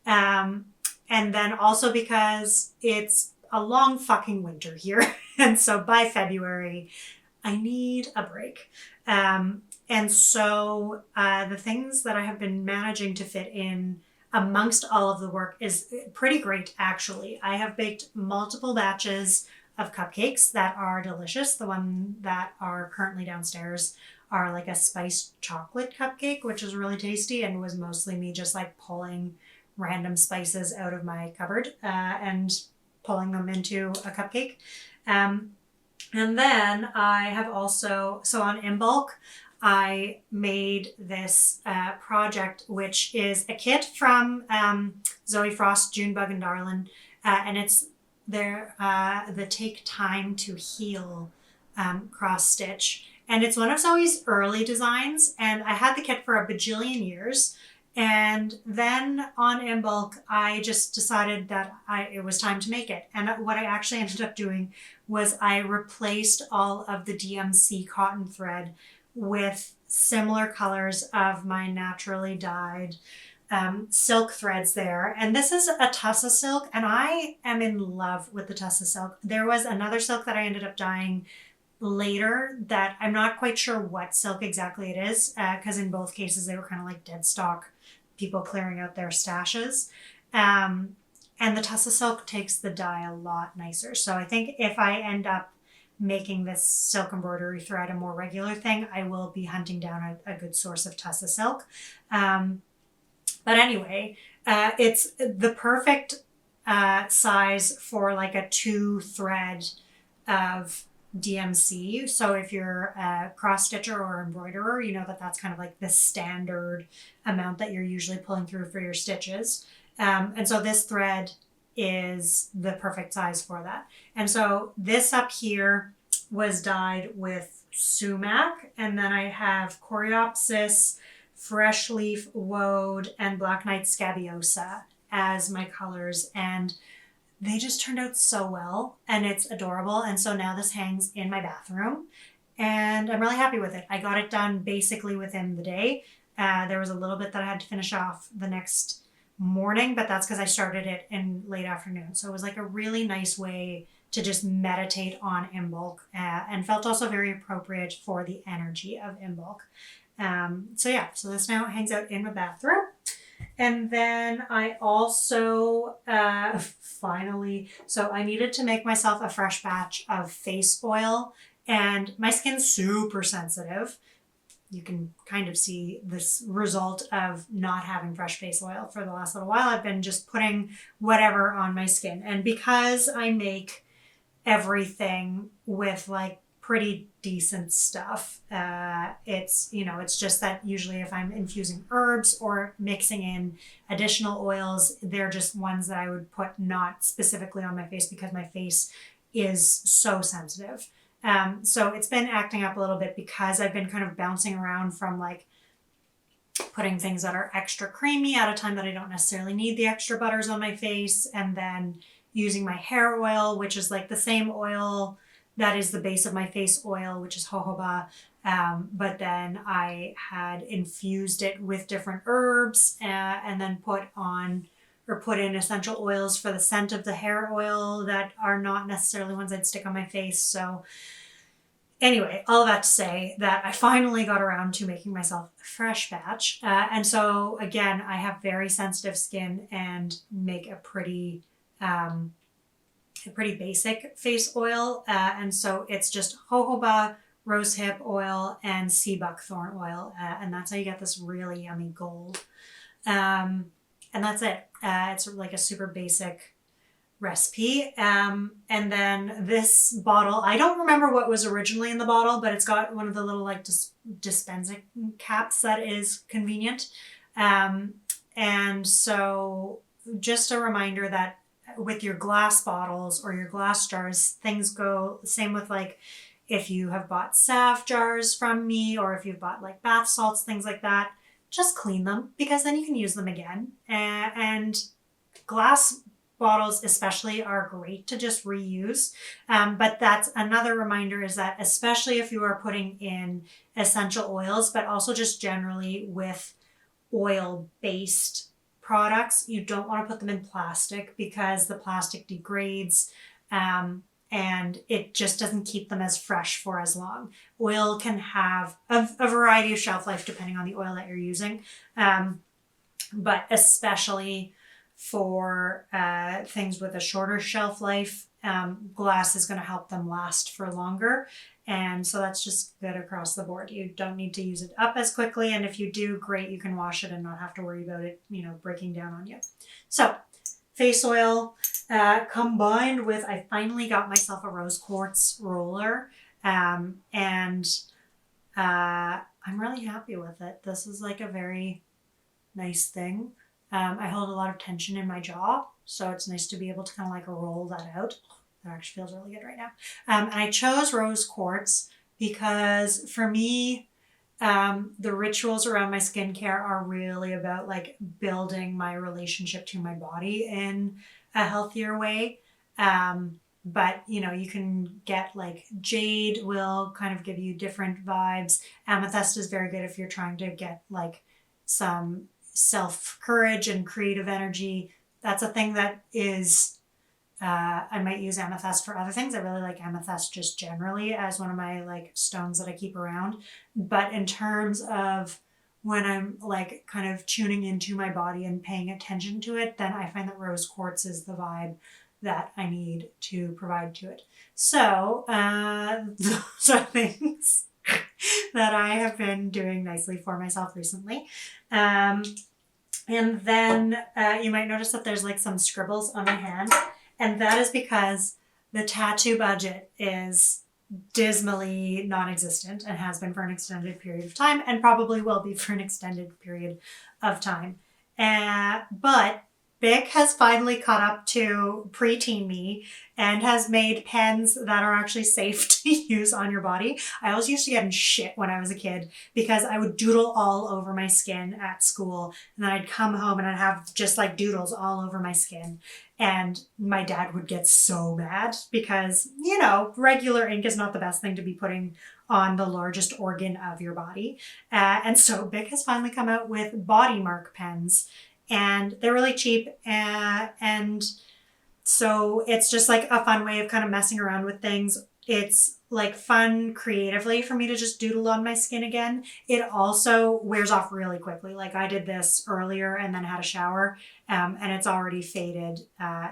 And then also because it's a long fucking winter here. And so by February, I need a break. And so the things that I have been managing to fit in amongst all of the work is pretty great, actually. I have baked multiple batches of cupcakes that are delicious. The one that are currently downstairs are like a spiced chocolate cupcake, which is really tasty and was mostly me just like pulling random spices out of my cupboard and pulling them into a cupcake. And then I have also, so on In Bulk, I made this project, which is a kit from Zoe Frost, Junebug and Darlin, and it's the Take Time to Heal cross stitch. And it's one of Zoe's early designs, and I had the kit for a bajillion years. And then on In Bulk, I just decided that it was time to make it. And what I actually ended up doing was I replaced all of the DMC cotton thread with similar colors of my naturally dyed silk threads there. And this is a Tussa silk, and I am in love with the Tussa silk. There was another silk that I ended up dyeing later that I'm not quite sure what silk exactly it is, because in both cases they were kind of like dead stock people clearing out their stashes. And the Tussa silk takes the dye a lot nicer. So I think if I end up making this silk embroidery thread a more regular thing, I will be hunting down a good source of Tussa silk. But anyway, it's the perfect size for like a 2 thread of DMC. So if you're a cross stitcher or embroiderer, you know that that's kind of like the standard amount that you're usually pulling through for your stitches. And so this thread is the perfect size for that. And so this up here was dyed with sumac, and then I have coreopsis, fresh leaf woad, and black knight scabiosa as my colors, and they just turned out so well, and it's adorable. And so now this hangs in my bathroom, and I'm really happy with it. I got it done basically within the day. There was a little bit that I had to finish off the next morning, but that's because I started it in late afternoon. So it was like a really nice way to just meditate on In Bulk, and felt also very appropriate for the energy of In Bulk. So yeah, so this now hangs out in my bathroom. And then I also finally, so I needed to make myself a fresh batch of face oil, and my skin's super sensitive. You can kind of see this result of not having fresh face oil for the last little while. I've been just putting whatever on my skin. And because I make everything with like pretty decent stuff, it's just that usually if I'm infusing herbs or mixing in additional oils, they're just ones that I would put not specifically on my face because my face is so sensitive. So it's been acting up a little bit because I've been kind of bouncing around from like putting things that are extra creamy at a time that I don't necessarily need the extra butters on my face, and then using my hair oil, which is like the same oil that is the base of my face oil, which is jojoba. But then I had infused it with different herbs and then put in essential oils for the scent of the hair oil that are not necessarily ones I'd stick on my face. So anyway, all of that to say that I finally got around to making myself a fresh batch. And so again, I have very sensitive skin and make a pretty basic face oil. And so it's just jojoba, rosehip oil, and sea buckthorn oil. And that's how you get this really yummy gold. And that's it. It's like a super basic recipe. And then this bottle, I don't remember what was originally in the bottle, but it's got one of the little like dispensing caps that is convenient. And so just a reminder that with your glass bottles or your glass jars, things go the same with like if you have bought salve jars from me or if you've bought like bath salts, things like that, just clean them because then you can use them again. And glass bottles especially are great to just reuse. But that's another reminder, is that especially if you are putting in essential oils, but also just generally with oil-based products, you don't want to put them in plastic because the plastic degrades, and it just doesn't keep them as fresh for as long. Oil can have a variety of shelf life depending on the oil that you're using, but especially for things with a shorter shelf life, glass is going to help them last for longer. And so that's just good across the board. You don't need to use it up as quickly. And if you do, great, you can wash it and not have to worry about it, breaking down on you. So face oil combined with, I finally got myself a rose quartz roller. And I'm really happy with it. This is like a very nice thing. I hold a lot of tension in my jaw, so it's nice to be able to kind of like roll that out. That actually feels really good right now. And I chose rose quartz because for me, the rituals around my skincare are really about like building my relationship to my body in a healthier way. But you can get like jade will kind of give you different vibes. Amethyst is very good if you're trying to get like some self-courage and creative energy. That's a thing that is, I might use amethyst for other things. I really like amethyst just generally as one of my like stones that I keep around. But in terms of when I'm like kind of tuning into my body and paying attention to it, then I find that rose quartz is the vibe that I need to provide to it. So those are things that I have been doing nicely for myself recently. And then you might notice that there's like some scribbles on my hand. And that is because the tattoo budget is dismally non-existent and has been for an extended period of time and probably will be for an extended period of time. But Bic has finally caught up to preteen me and has made pens that are actually safe to use on your body. I always used to get in shit when I was a kid because I would doodle all over my skin at school, and then I'd come home and I'd have just like doodles all over my skin. And my dad would get so mad because, regular ink is not the best thing to be putting on the largest organ of your body. And so Bic has finally come out with body mark pens. And they're really cheap, and so it's just like a fun way of kind of messing around with things. It's like fun creatively for me to just doodle on my skin again. It also wears off really quickly. Like I did this earlier and then had a shower, and it's already faded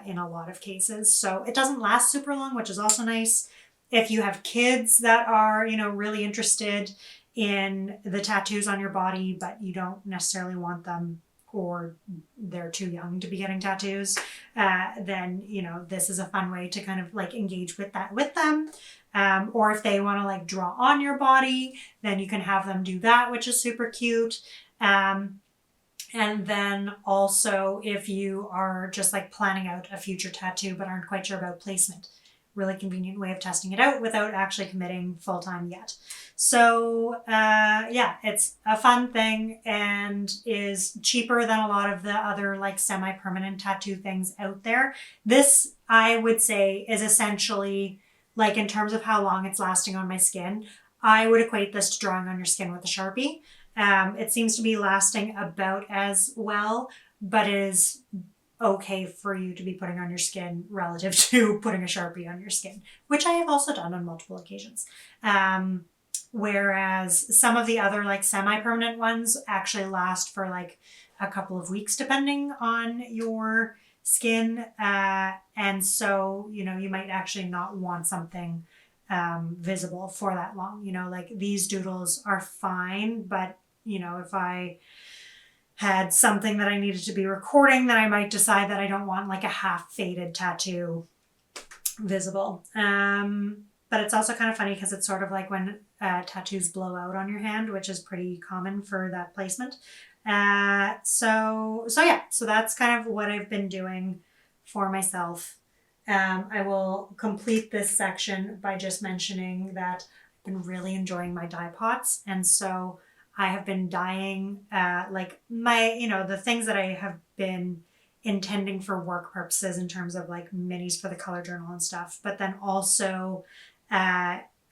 in a lot of cases. So it doesn't last super long, which is also nice. If you have kids that are, really interested in the tattoos on your body, but you don't necessarily want them, or they're too young to be getting tattoos, then this is a fun way to kind of like engage with that with them. Or if they want to like draw on your body, then you can have them do that, which is super cute. And then also if you are just like planning out a future tattoo but aren't quite sure about placement, really convenient way of testing it out without actually committing full time yet. So it's a fun thing and is cheaper than a lot of the other like semi-permanent tattoo things out there. This, I would say, is essentially like in terms of how long it's lasting on my skin, I would equate this to drawing on your skin with a Sharpie. It seems to be lasting about as well, but it is okay for you to be putting on your skin relative to putting a Sharpie on your skin, which I have also done on multiple occasions. Whereas some of the other like semi-permanent ones actually last for like a couple of weeks depending on your skin. And so, you might actually not want something visible for that long. Like these doodles are fine, but if I had something that I needed to be recording, then I might decide that I don't want like a half faded tattoo visible. But it's also kind of funny because it's sort of like when tattoos blow out on your hand, which is pretty common for that placement. So that's kind of what I've been doing for myself. I will complete this section by just mentioning that I've been really enjoying my dye pots. And so I have been dyeing like my, the things that I have been intending for work purposes in terms of like minis for the color journal and stuff. But then also,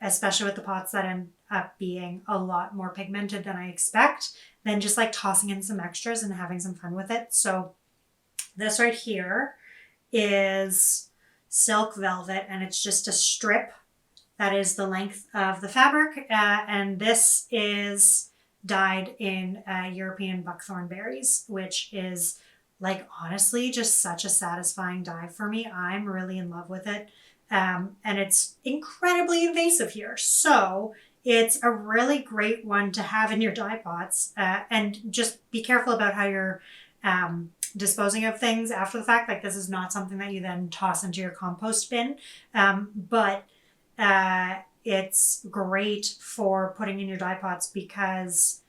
especially with the pots that end up being a lot more pigmented than I expect, then just like tossing in some extras and having some fun with it. So this right here is silk velvet, and it's just a strip that is the length of the fabric. And this is dyed in European buckthorn berries, which is like honestly just such a satisfying dye for me. I'm really in love with it. And it's incredibly invasive here. So it's a really great one to have in your dye pots. And just be careful about how you're disposing of things after the fact. Like this is not something that you then toss into your compost bin. But it's great for putting in your dye pots because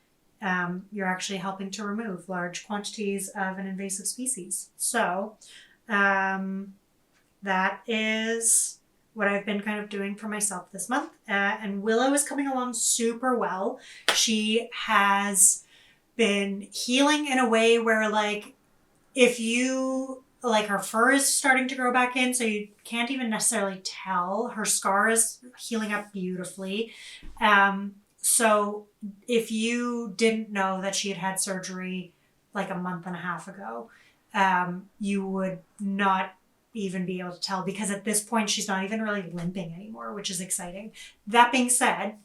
you're actually helping to remove large quantities of an invasive species. So that is what I've been kind of doing for myself this month. And Willow is coming along super well. She has been healing in a way where like if you like her fur is starting to grow back in, so you can't even necessarily tell. Her scar is healing up beautifully. So if you didn't know that she had had surgery like a month and a half ago, you would not even be able to tell, because at this point she's not even really limping anymore, which is exciting. That being said,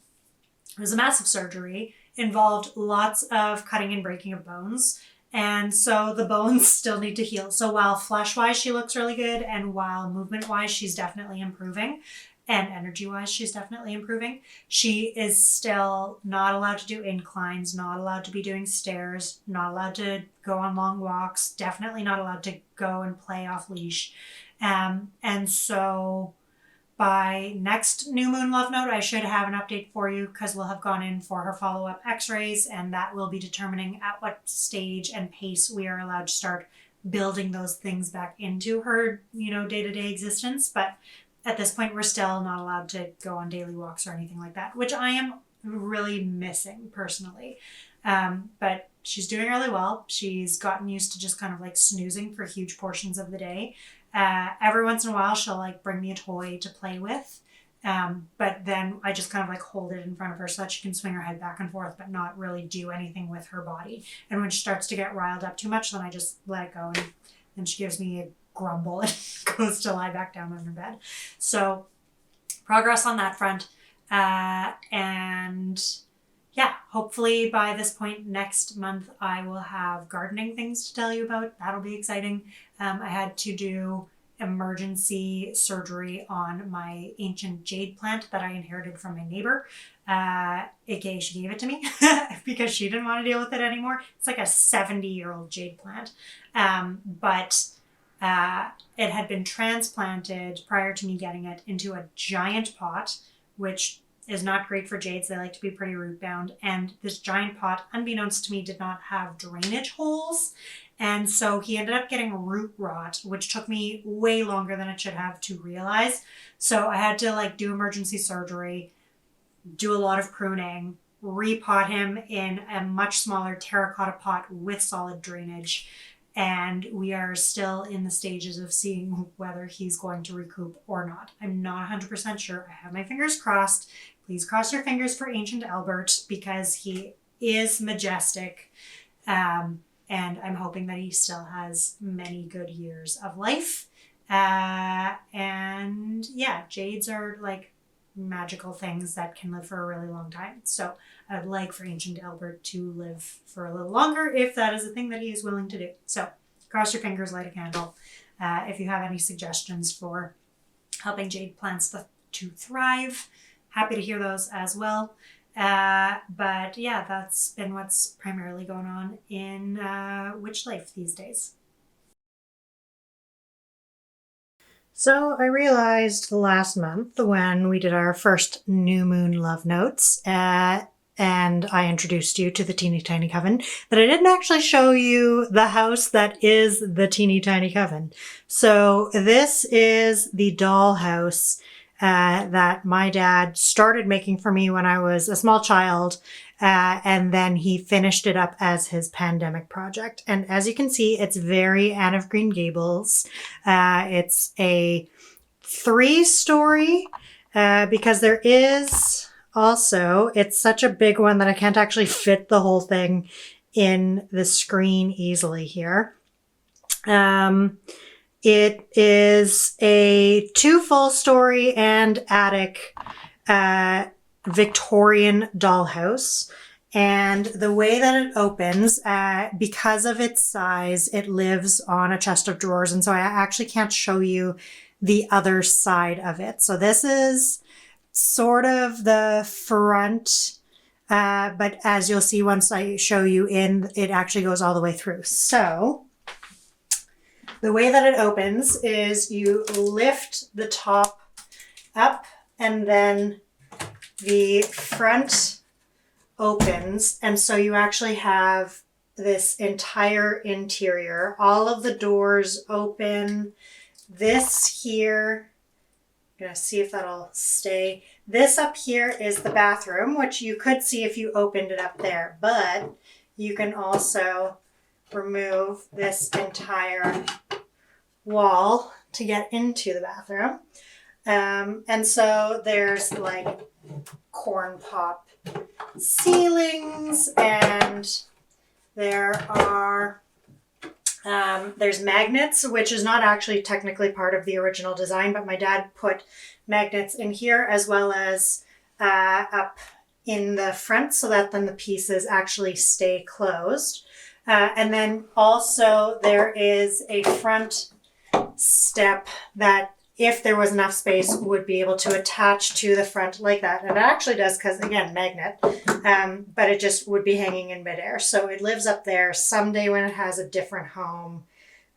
it was a massive surgery, involved lots of cutting and breaking of bones. And so the bones still need to heal. So while flesh-wise she looks really good, and while movement-wise she's definitely improving, and energy-wise she's definitely improving, she is still not allowed to do inclines, not allowed to be doing stairs, not allowed to go on long walks, definitely not allowed to go and play off leash. And so by next New Moon Love Note, I should have an update for you, because we'll have gone in for her follow-up x-rays, and that will be determining at what stage and pace we are allowed to start building those things back into her, day-to-day existence. But at this point, we're still not allowed to go on daily walks or anything like that, which I am really missing personally. But she's doing really well. She's gotten used to just kind of like snoozing for huge portions of the day. Every once in a while, she'll like bring me a toy to play with. But then I just kind of like hold it in front of her so that she can swing her head back and forth, but not really do anything with her body. And when she starts to get riled up too much, then I just let it go. And then she gives me a grumble and goes to lie back down on her bed. So progress on that front. And yeah, hopefully by this point next month, I will have gardening things to tell you about. That'll be exciting. I had to do emergency surgery on my ancient jade plant that I inherited from my neighbor. AKA she gave it to me because she didn't want to deal with it anymore. It's like a 70-year-old jade plant. But it had been transplanted prior to me getting it into a giant pot, which is not great for jades. They like to be pretty root bound. And this giant pot, unbeknownst to me, did not have drainage holes. And so he ended up getting root rot, which took me way longer than it should have to realize. So I had to like do emergency surgery, do a lot of pruning, repot him in a much smaller terracotta pot with solid drainage. And we are still in the stages of seeing whether he's going to recoup or not. I'm not 100% sure. I have my fingers crossed. Please cross your fingers for Ancient Albert, because he is majestic. And I'm hoping that he still has many good years of life. And yeah, jades are like magical things that can live for a really long time. So I'd like for Ancient Albert to live for a little longer if that is a thing that he is willing to do. So cross your fingers, light a candle. If you have any suggestions for helping jade plants to thrive, happy to hear those as well. But yeah, that's been what's primarily going on in witch life these days. So I realized last month when we did our first New Moon Love Notes, and I introduced you to the Teeny Tiny Coven, that I didn't actually show you the house that is the Teeny Tiny Coven. So this is the doll house that my dad started making for me when I was a small child. And then he finished it up as his pandemic project. And as you can see, it's very Anne of Green Gables. It's a 3-story because there is also, it's such a big one that I can't actually fit the whole thing in the screen easily here. It is a 2 full-story and attic Victorian dollhouse. And the way that it opens, because of its size, it lives on a chest of drawers. And so I actually can't show you the other side of it. So this is sort of the front, but as you'll see once I show you in, it actually goes all the way through. So the way that it opens is you lift the top up and then the front opens. And so you actually have this entire interior. All of the doors open. This here, I'm going to see if that'll stay. This up here is the bathroom, which you could see if you opened it up there, but you can also remove this entire wall to get into the bathroom. And so there's like corn pop ceilings, and there are there's magnets, which is not actually technically part of the original design, but my dad put magnets in here as well as up in the front so that then the pieces actually stay closed. And then also there is a front step that, if there was enough space, would be able to attach to the front like that. And it actually does, because again, magnet, but it just would be hanging in midair. So it lives up there. Someday when it has a different home,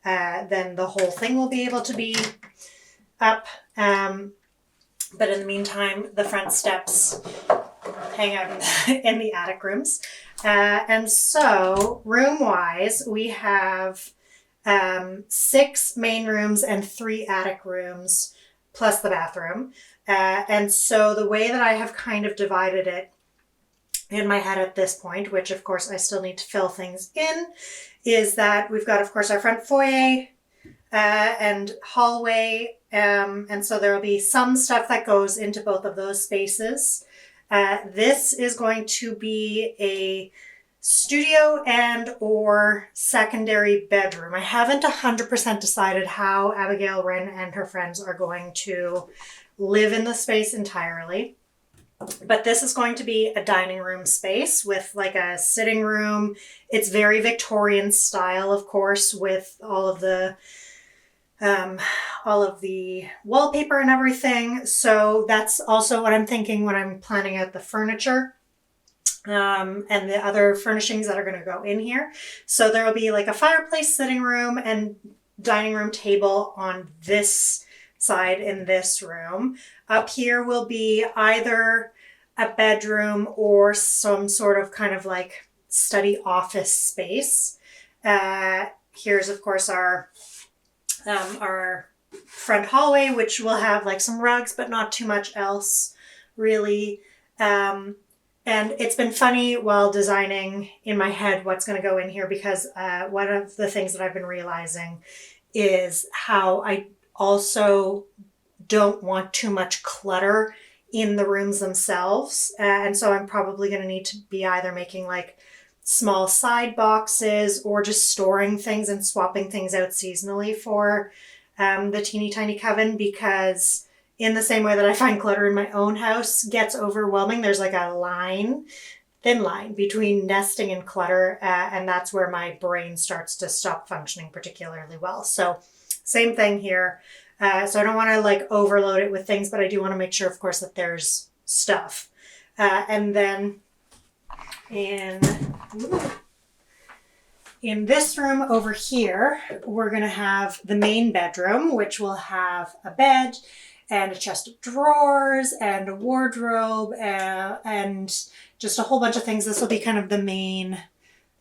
then the whole thing will be able to be up. But in the meantime, the front steps hang out in the attic rooms. And so room-wise, we have 6 main rooms and 3 attic rooms, plus the bathroom. And so the way that I have kind of divided it in my head at this point, which of course I still need to fill things in, is that we've got, of course, our front foyer and hallway. And so there will be some stuff that goes into both of those spaces. This is going to be a studio and or secondary bedroom. I haven't 100% decided how Abigail Wren and her friends are going to live in the space entirely. But this is going to be a dining room space with like a sitting room. It's very Victorian style, of course, with all of the wallpaper and everything. So that's also what I'm thinking when I'm planning out the furniture. And the other furnishings that are going to go in here. So there will be like a fireplace, sitting room, and dining room table on this side in this room. Up here will be either a bedroom or some sort of kind of like study office space. Here's of course our front hallway, which will have like some rugs, but not too much else really. And it's been funny while designing in my head what's going to go in here, because one of the things that I've been realizing is how I also don't want too much clutter in the rooms themselves. And so I'm probably going to need to be either making like small side boxes or just storing things and swapping things out seasonally for the teeny tiny coven, because in the same way that I find clutter in my own house gets overwhelming, there's like a thin line between nesting and clutter, and that's where my brain starts to stop functioning particularly well. So same thing here. So I don't want to like overload it with things, but I do want to make sure, of course, that there's stuff. And then in this room over here, we're going to have the main bedroom, which will have a bed and a chest of drawers and a wardrobe and just a whole bunch of things. This will be kind of the main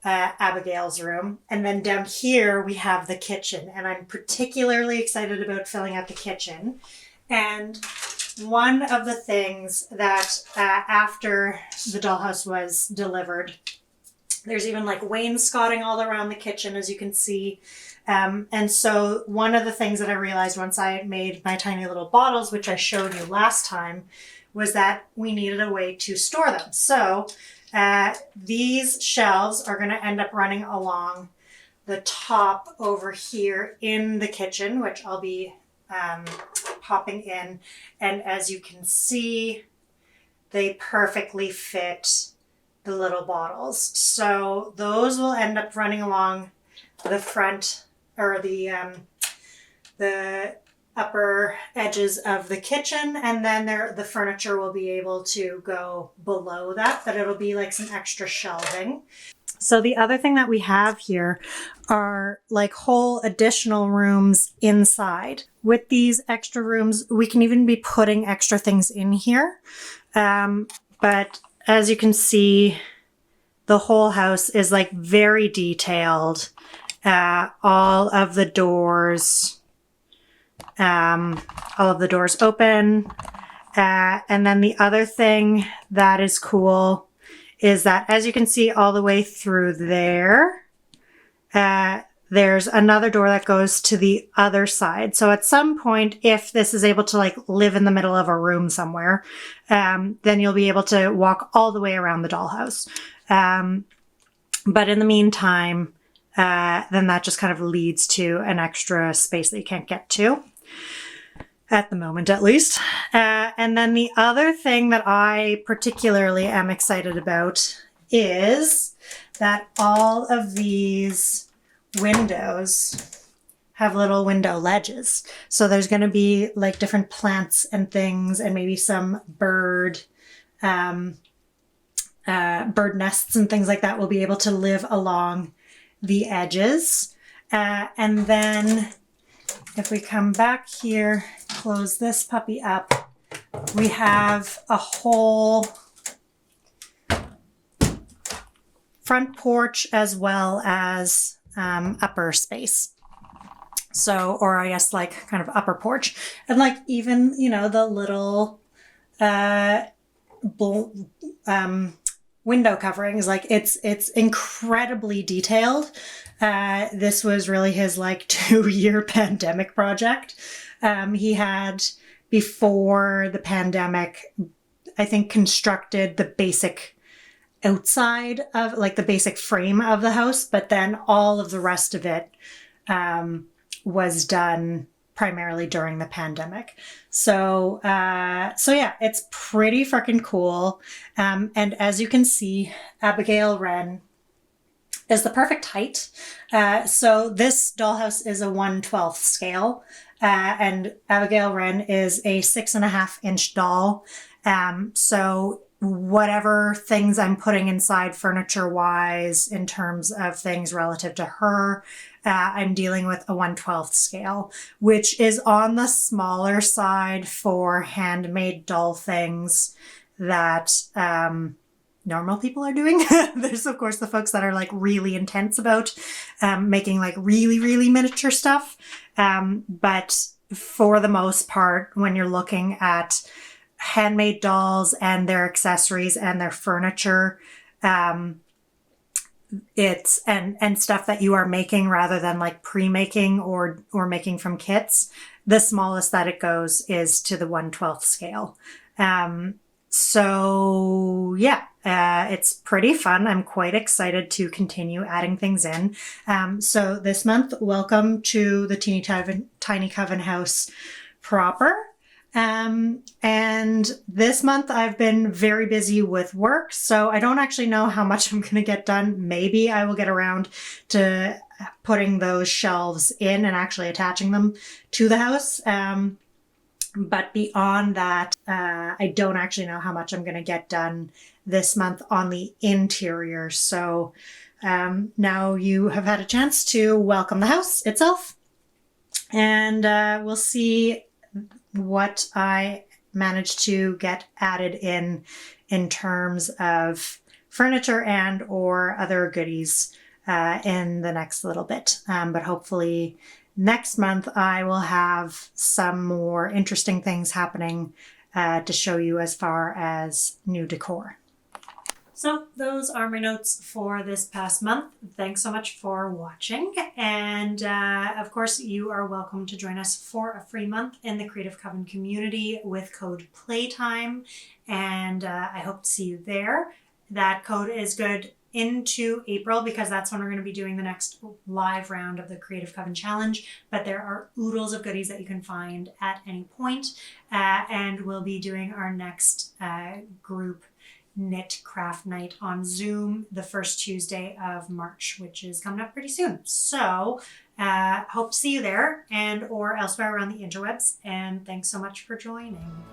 Abigail's room. And then down here we have the kitchen, and I'm particularly excited about filling out the kitchen. And one of the things that after the dollhouse was delivered, there's even like wainscoting all around the kitchen, as you can see. And so one of the things that I realized once I made my tiny little bottles, which I showed you last time, was that we needed a way to store them. So these shelves are going to end up running along the top over here in the kitchen, which I'll be popping in. And as you can see, they perfectly fit the little bottles. So those will end up running along the front or the upper edges of the kitchen, and then the furniture will be able to go below that, but it'll be like some extra shelving. So the other thing that we have here are like whole additional rooms inside. With these extra rooms, we can even be putting extra things in here. But as you can see, the whole house is like very detailed. All of the doors open. And then the other thing that is cool is that, as you can see all the way through there, there's another door that goes to the other side. So at some point, if this is able to like live in the middle of a room somewhere, then you'll be able to walk all the way around the dollhouse. But in the meantime, then that just kind of leads to an extra space that you can't get to. At the moment, at least. And then the other thing that I particularly am excited about is that all of these windows have little window ledges. So there's going to be like different plants and things, and maybe some bird nests and things like that will be able to live along the edges. And then if we come back here, close this puppy up, we have a whole front porch as well as upper space. So, or I guess like kind of upper porch. And like even, you know, the little window coverings, like it's incredibly detailed. This was really his like 2-year pandemic project. He had, before the pandemic, I think constructed the basic outside of like the basic frame of the house, but then all of the rest of it was done primarily during the pandemic. So yeah, it's pretty freaking cool. And as you can see, Abigail Wren is the perfect height. So this dollhouse is a 1/12 scale, and Abigail Wren is a 6.5-inch doll. So whatever things I'm putting inside furniture wise in terms of things relative to her, I'm dealing with a 1/12 scale, which is on the smaller side for handmade doll things that normal people are doing. There's of course the folks that are like really intense about making like really, really miniature stuff. But for the most part, when you're looking at handmade dolls and their accessories and their furniture, it's and stuff that you are making rather than like pre-making or making from kits, the smallest that it goes is to the 1/12 scale. So yeah, it's pretty fun. I'm quite excited to continue adding things in. So this month, welcome to the Tiny Coven house proper. And this month I've been very busy with work, so I don't actually know how much I'm going to get done. Maybe I will get around to putting those shelves in and actually attaching them to the house. But beyond that, I don't actually know how much I'm going to get done this month on the interior. So now you have had a chance to welcome the house itself, and we'll see what I managed to get added in terms of furniture and or other goodies in the next little bit. But hopefully next month I will have some more interesting things happening to show you as far as new decor. So those are my notes for this past month. Thanks so much for watching. And of course, you are welcome to join us for a free month in the Creative Coven community with code PLAYTIME. And I hope to see you there. That code is good into April because that's when we're going to be doing the next live round of the Creative Coven Challenge. But there are oodles of goodies that you can find at any point. And we'll be doing our next group knit craft night on Zoom the first Tuesday of March, which is coming up pretty soon. So hope to see you there and or elsewhere around the interwebs. And thanks so much for joining.